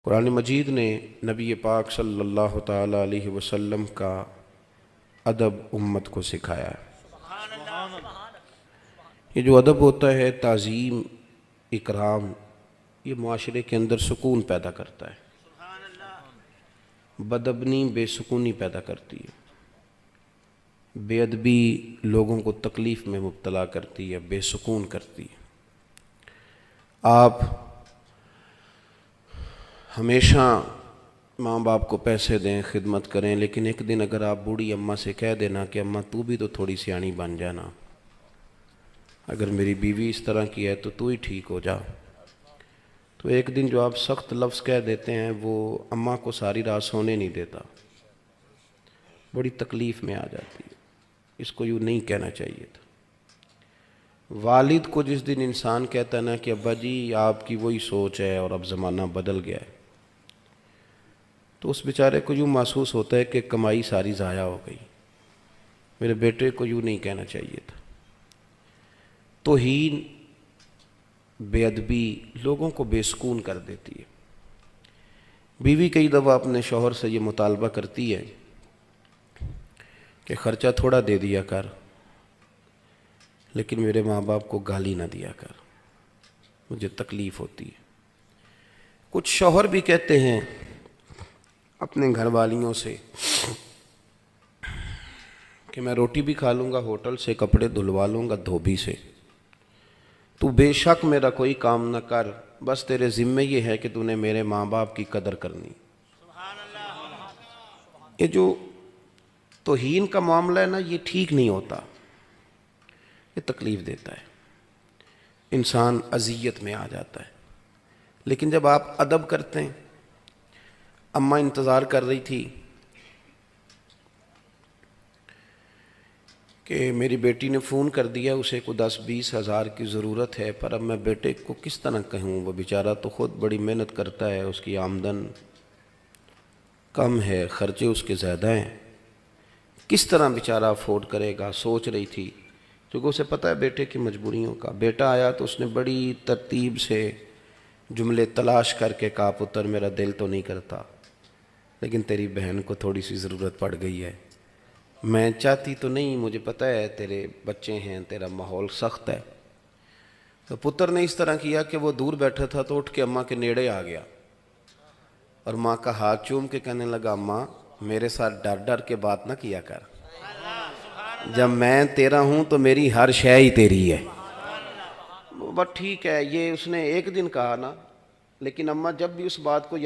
قرآن مجید نے نبی پاک صلی اللہ تعالیٰ علیہ وسلم کا ادب امت کو سکھایا ہے۔ یہ جو ادب ہوتا ہے، تعظیم، اکرام، یہ معاشرے کے اندر سکون پیدا کرتا ہے۔ بدبنی بے سکونی پیدا کرتی ہے، بے ادبی لوگوں کو تکلیف میں مبتلا کرتی ہے، بے سکون کرتی ہے۔ آپ ہمیشہ ماں باپ کو پیسے دیں، خدمت کریں، لیکن ایک دن اگر آپ بوڑھی اماں سے کہہ دینا کہ اماں تو بھی تو تھوڑی سیاਣੀ بن جانا، اگر میری بیوی اس طرح کی ہے تو ہی ٹھیک ہو جا، تو ایک دن جو آپ سخت لفظ کہہ دیتے ہیں وہ اماں کو ساری رات سونے نہیں دیتا، بڑی تکلیف میں آ جاتی ہے۔ اس کو یوں نہیں کہنا چاہیے تھا۔ والد کو جس دن انسان کہتا ہے نا کہ ابا جی آپ کی وہی سوچ ہے اور اب زمانہ بدل گیا ہے، تو اس بیچارے کو یوں محسوس ہوتا ہے کہ کمائی ساری ضائع ہو گئی۔ میرے بیٹے کو یوں نہیں کہنا چاہیے تھا۔ توہین، بے ادبی لوگوں کو بے سکون کر دیتی ہے۔ بیوی کئی دفعہ اپنے شوہر سے یہ مطالبہ کرتی ہے کہ خرچہ تھوڑا دے دیا کر، لیکن میرے ماں باپ کو گالی نہ دیا کر، مجھے تکلیف ہوتی ہے۔ کچھ شوہر بھی کہتے ہیں اپنے گھر والیوں سے کہ میں روٹی بھی کھا لوں گا ہوٹل سے، کپڑے دھلوا لوں گا دھوبی سے، تو بے شک میرا کوئی کام نہ کر، بس تیرے ذمے یہ ہے کہ تو نے میرے ماں باپ کی قدر کرنی۔ یہ جو توہین کا معاملہ ہے نا، یہ ٹھیک نہیں ہوتا، یہ تکلیف دیتا ہے، انسان اذیت میں آ جاتا ہے۔ لیکن جب آپ ادب کرتے ہیں، اماں انتظار کر رہی تھی کہ میری بیٹی نے فون کر دیا، اسے کو 10-20 ہزار کی ضرورت ہے، پر اب میں بیٹے کو کس طرح کہوں، وہ بیچارہ تو خود بڑی محنت کرتا ہے، اس کی آمدن کم ہے، خرچے اس کے زیادہ ہیں، کس طرح بیچارہ افورڈ کرے گا۔ سوچ رہی تھی، کیونکہ اسے پتہ ہے بیٹے کی مجبوریوں کا۔ بیٹا آیا تو اس نے بڑی ترتیب سے جملے تلاش کر کے کہا پتر میرا دل تو نہیں کرتا، لیکن تیری بہن کو تھوڑی سی ضرورت پڑ گئی ہے، میں چاہتی تو نہیں، مجھے پتہ ہے تیرے بچے ہیں، تیرا ماحول سخت ہے۔ تو پتر نے اس طرح کیا کہ وہ دور بیٹھا تھا تو اٹھ کے اماں کے نیڑے آ گیا اور ماں کا ہاتھ چوم کے کہنے لگا اماں میرے ساتھ ڈر ڈر کے بات نہ کیا کر، جب میں تیرا ہوں تو میری ہر شے ہی تیری ہے۔ بس ٹھیک ہے، یہ اس نے ایک دن کہا نا، لیکن اماں جب بھی اس بات کو